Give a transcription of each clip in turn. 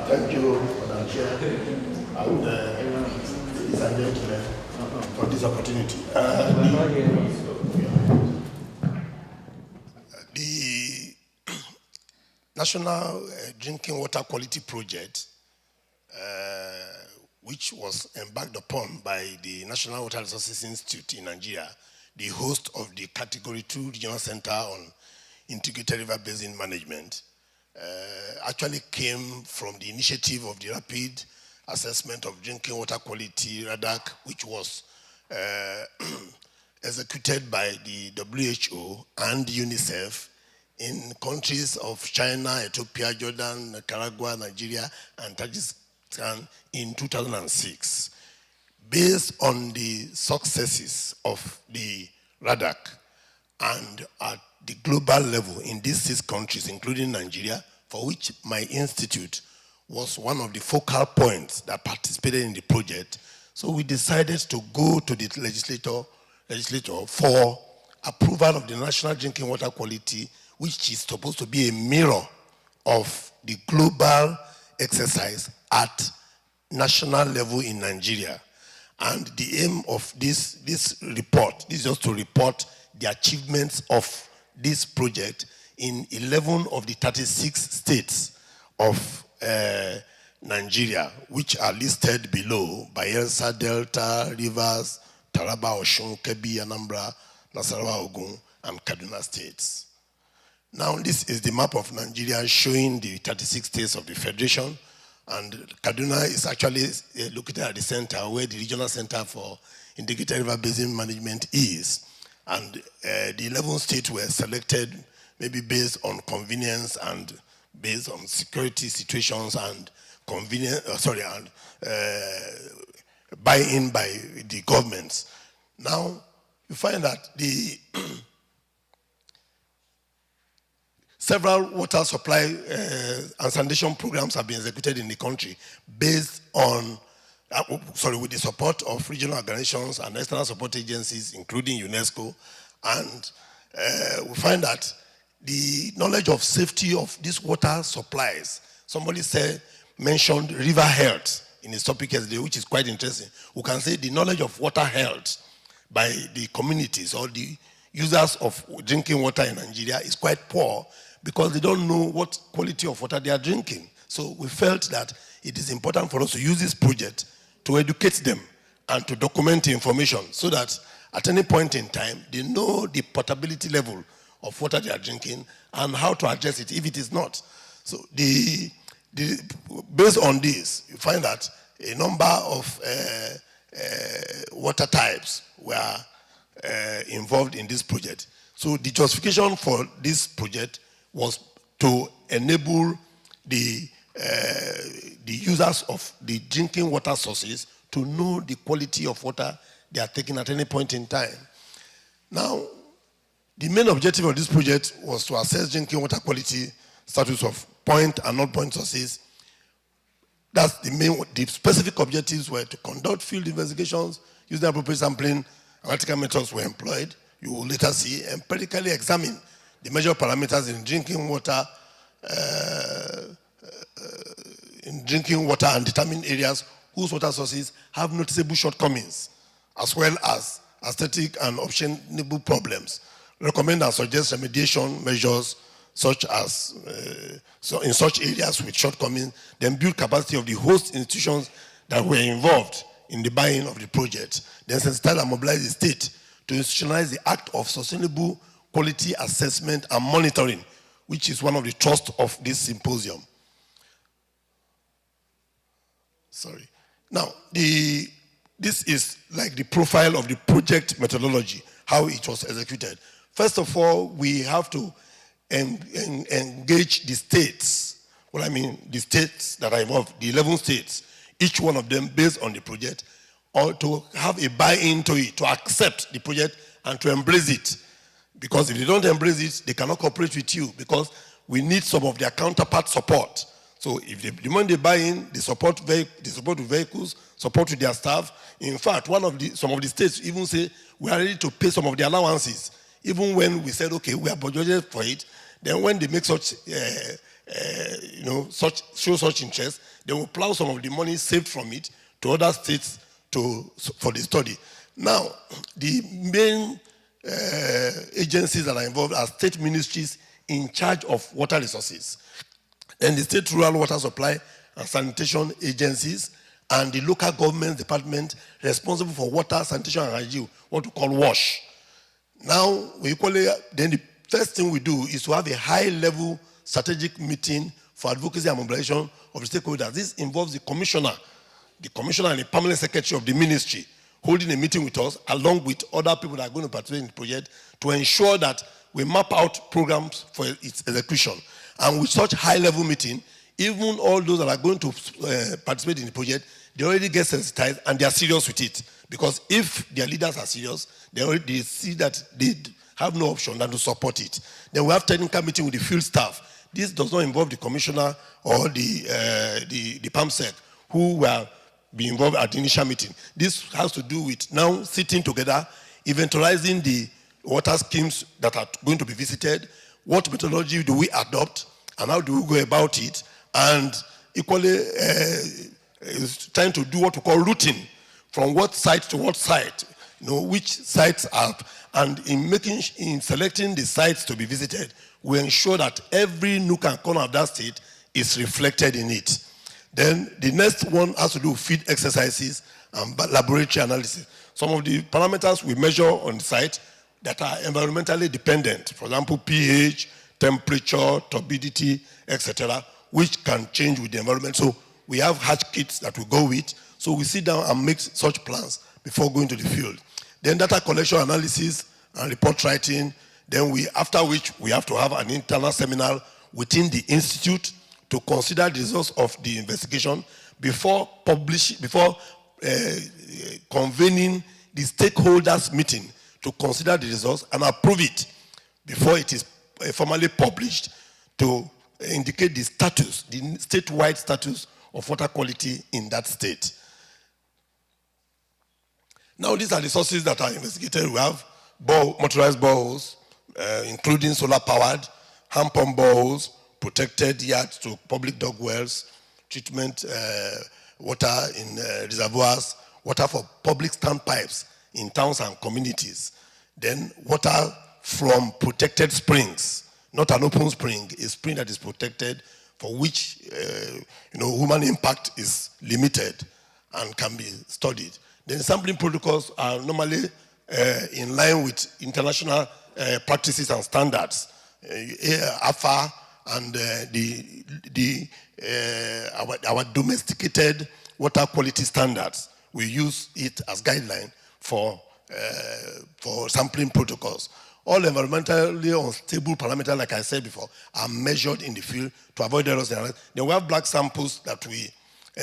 Thank you, Madam Chair, and ladies and gentlemen, for this opportunity. The National Drinking Water Quality Project, which was embarked upon by the National Water Resources Institute in Nigeria, the host of the Category 2 Regional Center on Integrated River Basin Management, actually came from the initiative of the Rapid Assessment of Drinking Water Quality, RADAC, which was executed by the WHO and UNICEF in countries of China, Ethiopia, Jordan, Nicaragua, Nigeria, and Tajikistan in 2006. Based on the successes of the RADAC and at the global level in these 6 countries, including Nigeria, for which my institute was one of the focal points that participated in the project. So we decided to go to the legislator for approval of the National Drinking Water Quality, which is supposed to be a mirror of the global exercise at national level in Nigeria. And the aim of this report is just to report the achievements of this project in 11 of the 36 states of Nigeria, which are listed below: Bayelsa, Delta, Rivers, Taraba, Osun, Kebbi, Anambra, Nasarawa, Ogun, and Kaduna states. Now, this is the map of Nigeria showing the 36 states of the Federation, and Kaduna is actually located at the center where the Regional Center for Integrated River Basin Management is. And the 11 states were selected maybe based on convenience and based on security situations and buy-in by the governments. Now, you find that the several water supply and sanitation programs have been executed in the country based on, with the support of regional organizations and external support agencies, including UNESCO. And we find that the knowledge of safety of these water supplies, somebody mentioned river health in his topic yesterday, which is quite interesting. We can say the knowledge of water health by the communities or the users of drinking water in Nigeria is quite poor because they don't know what quality of water they are drinking. So we felt that it is important for us to use this project to educate them and to document the information so that at any point in time, they know the potability level of water they are drinking and how to address it if it is not. So based on this, you find that a number of water types were involved in this project. So the justification for this project was to enable the users of the drinking water sources to know the quality of water they are taking at any point in time. Now, the main objective of this project was to assess drinking water quality status of point and non-point sources. That's the specific objectives were to conduct field investigations, use the appropriate sampling, analytical methods were employed. You will later see empirically examine the major parameters in drinking water and determine areas whose water sources have noticeable shortcomings, as well as aesthetic and obtainable problems. Recommend and suggest remediation measures such as in such areas with shortcomings, then build capacity of the host institutions that were involved in the buy-in of the project, then sensitize and mobilize the state to institutionalize the act of sustainable quality assessment and monitoring, which is one of the thrusts of this symposium. Sorry. Now, this is like the profile of the project methodology, how it was executed. First of all, we have to engage the states. Well, I mean, the states that are involved, the 11 states, each one of them based on the project, or to have a buy-in to it, to accept the project and to embrace it. Because if they don't embrace it, they cannot cooperate with you because we need some of their counterpart support. So if they demand they buy in, they support with vehicles, support with their staff. In fact, some of the states even say we are ready to pay some of the allowances. Even when we said, okay, we are budgeted for it, then when they make show such interest, They will plow some of the money saved from it to other states for the study. Now, the main agencies that are involved are state ministries in charge of water resources, then the state rural water supply and sanitation agencies, and the local government department responsible for water, sanitation, and hygiene, what we call WASH. Now, then the first thing we do is to have a high-level strategic meeting for advocacy and mobilization of the stakeholders. This involves the commissioner and the permanent secretary of the ministry holding a meeting with us, along with other people that are going to participate in the project, to ensure that we map out programs for its execution. And with such high-level meeting, even all those that are going to participate in the project, they already get sensitized and they are serious with it. Because if their leaders are serious, they see that they have no option than to support it. Then we have technical meeting with the field staff. This does not involve the commissioner or the PAMSEC, who will be involved at the initial meeting. This has to do with now sitting together, eventualizing the water schemes that are going to be visited, what methodology do we adopt, and how do we go about it, and equally trying to do what we call routing, from what site to what site, which sites are, and in selecting the sites to be visited, we ensure that every nook and corner of that state is reflected in it. Then the next one has to do with field exercises and laboratory analysis. Some of the parameters we measure on the site that are environmentally dependent, for example, pH, temperature, turbidity, etc., which can change with the environment. So we have hatch kits that we go with. So we sit down and make such plans before going to the field. Then data collection, analysis, and report writing. Then after which we have to have an internal seminar within the institute to consider the results of the investigation before convening the stakeholders meeting to consider the results and approve it before it is formally published to indicate the status, the statewide status of water quality in that state. Now, these are the sources that are investigated. We have motorized boreholes, including solar-powered, hand pump boreholes, protected yards to public dug wells, treatment water in reservoirs, water for public standpipes in towns and communities. Then water from protected springs, not an open spring, a spring that is protected for which human impact is limited and can be studied. Then sampling protocols are normally in line with international practices and standards. AFA and our domesticated water quality standards. We use it as guideline for sampling protocols. All environmentally unstable parameters, like I said before, are measured in the field to avoid errors. Then we have black samples that we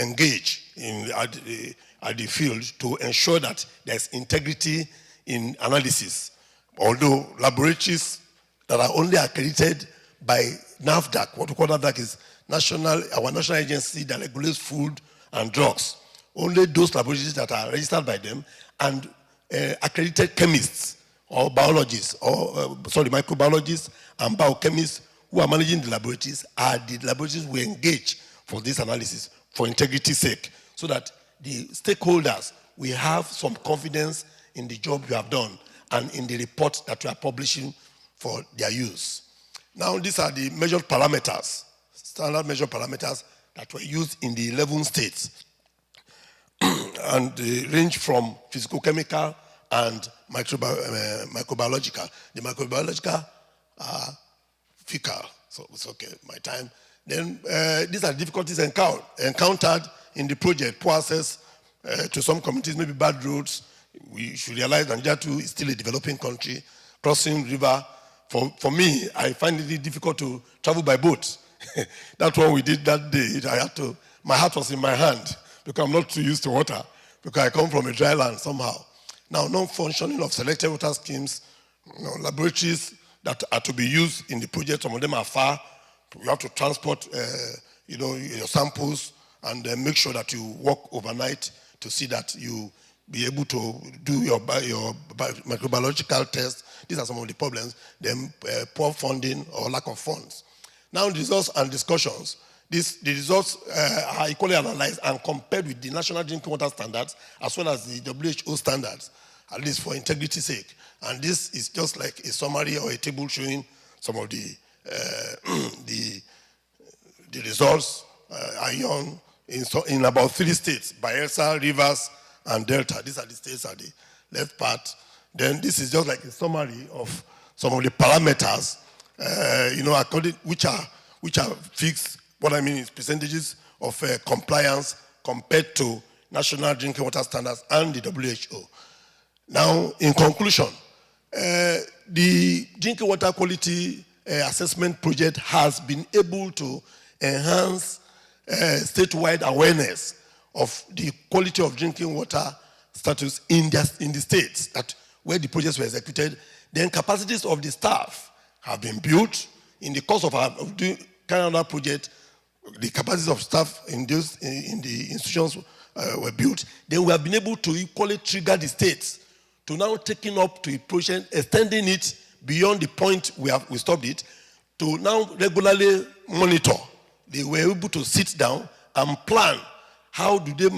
engage at the field to ensure that there's integrity in analysis. Although laboratories that are only accredited by NAFDAC, what we call NAFDAC is our national agency that regulates food and drugs. Only those laboratories that are registered by them and accredited chemists or biologists, microbiologists and biochemists who are managing the laboratories are the laboratories we engage for this analysis for integrity's sake, so that the stakeholders will have some confidence in the job you have done and in the report that you are publishing for their use. Now, these are the measured parameters, standard measured parameters that were used in the 11 states. And they range from physicochemical and microbiological. The microbiological are fecal, so it's okay, my time. Then these are difficulties encountered in the project. Poor access to some communities, maybe bad roads. We should realize that Nigeria too is still a developing country. Crossing river. For me, I find it difficult to travel by boat. That's what we did that day. My heart was in my hand because I'm not too used to water, because I come from a dry land somehow. Now, non-functioning of selected water schemes, laboratories that are to be used in the project, some of them are far. You have to transport your samples and make sure that you work overnight to see that you be able to do your microbiological tests. These are some of the problems. Then poor funding or lack of funds. Now, results and discussions. The results are equally analyzed and compared with the national drinking water standards as well as the WHO standards, at least for integrity's sake. And this is just like a summary or a table showing some of the results, ion, in about 3 states: Bayelsa, Rivers, and Delta. These are the states at the left part. Then this is just like a summary of some of the parameters, according which are fixed. What I mean is percentages of compliance compared to national drinking water standards and the WHO. Now, in conclusion, the drinking water quality assessment project has been able to enhance statewide awareness of the quality of drinking water status in the states where the projects were executed. Then capacities of the staff have been built. In the course of doing Canada project, the capacities of staff in the institutions were built. Then we have been able to equally trigger the states to now taking up to a project, extending it beyond the point we stopped it, to now regularly monitor. They were able to sit down and plan how do they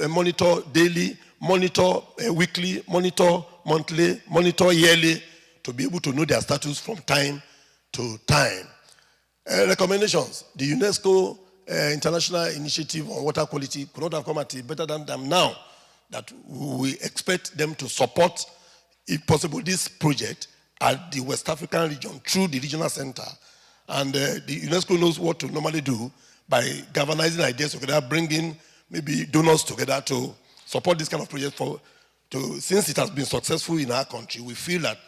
monitor daily, monitor weekly, monitor monthly, monitor yearly, to be able to know their status from time to time. Recommendations. The UNESCO International Initiative on Water Quality could not have come at a better time now, that we expect them to support, if possible, this project at the West African region through the regional center. And the UNESCO knows what to normally do by galvanizing ideas together, bringing maybe donors together to support this kind of project. Since it has been successful in our country, we feel that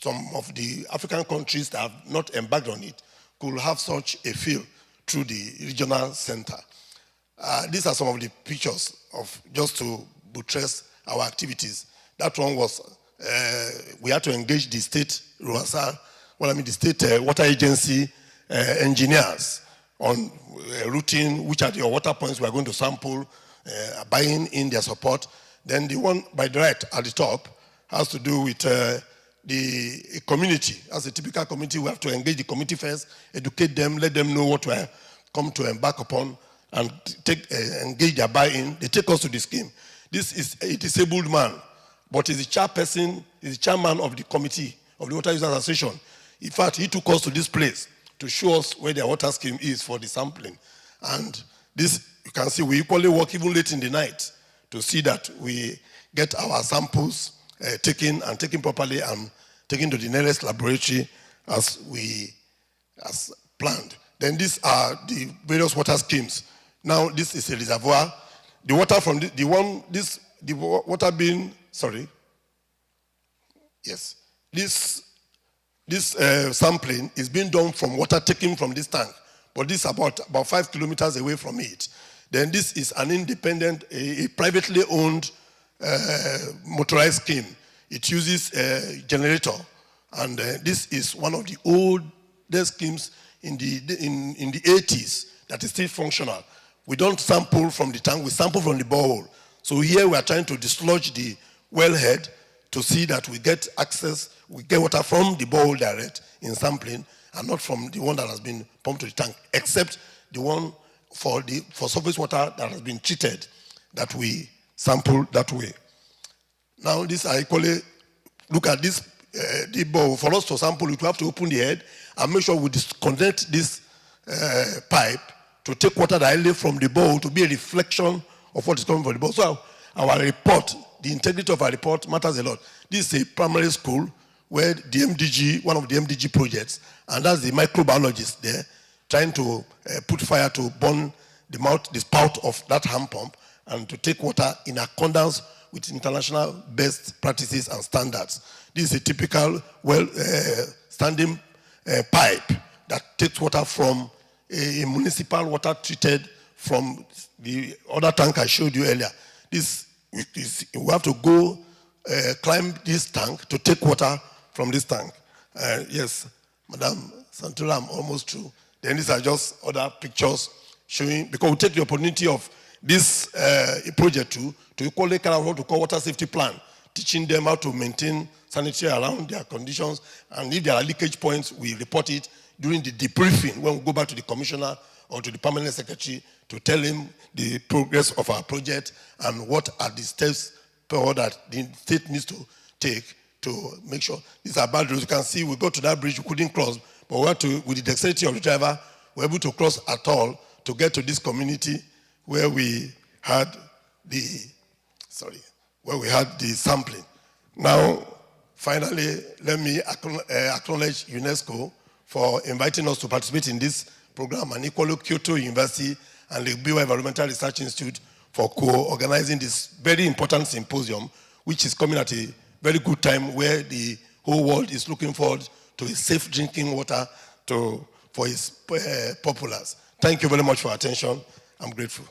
some of the African countries that have not embarked on it could have such a feel through the regional center. These are some of the pictures of just to buttress our activities. That one was, we had to engage the state the state water agency engineers on routing, which are the water points we are going to sample, buying in their support. Then the one by the right at the top has to do with the community. As a typical community, we have to engage the community first, educate them, let them know what we are come to embark upon, and engage their buy-in. They take us to the scheme. This is a disabled man, but he's the chairperson, he's the chairman of the committee of the Water Users Association. In fact, he took us to this place to show us where their water scheme is for the sampling. And this, you can see, we equally work even late in the night to see that we get our samples taken properly and taken to the nearest laboratory as planned. Then these are the various water schemes. Now this is a reservoir. The water from the water being, sorry. Yes. This sampling is being done from water taken from this tank, but this is about 5 kilometers away from it. Then this is an independent, a privately owned motorized scheme. It uses a generator, and this is one of the oldest schemes in the 80s that is still functional. We don't sample from the tank, we sample from the borehole. So here we are trying to dislodge the wellhead to see that we get access, we get water from the borehole direct in sampling, and not from the one that has been pumped to the tank, except the one for surface water that has been treated that we sample that way. Now this I equally look at this the borehole. For us to sample it, we have to open the head and make sure we disconnect this pipe to take water directly from the borehole to be a reflection of what is coming from the borehole. So our report, the integrity of our report matters a lot. This is a primary school where the MDG, one of the MDG projects, and that's the microbiologist there, trying to put fire to burn the spout of that hand pump and to take water in accordance with international best practices and standards. This is a typical standing pipe that takes water from a municipal water treated from the other tank I showed you earlier. We have to go climb this tank to take water from this tank. Yes, Madam Santura, I'm almost through. Then these are just other pictures showing, because we take the opportunity of this project to equally carry out what we call water safety plan, teaching them how to maintain sanitary around their conditions, and if there are leakage points, we report it during the debriefing when we go back to the commissioner or to the permanent secretary to tell him the progress of our project and what are the steps forward that the state needs to take to make sure these are bad roads. You can see we got to that bridge, we couldn't cross, but we had to, with the dexterity of the driver, we were able to cross at all to get to this community where we had the, where we had the sampling. Now, finally, let me acknowledge UNESCO for inviting us to participate in this program, and equally Kyoto University and the Biwa Environmental Research Institute for co-organizing this very important symposium, which is coming at a very good time where the whole world is looking forward to safe drinking water for its populace. Thank you very much for your attention. I'm grateful.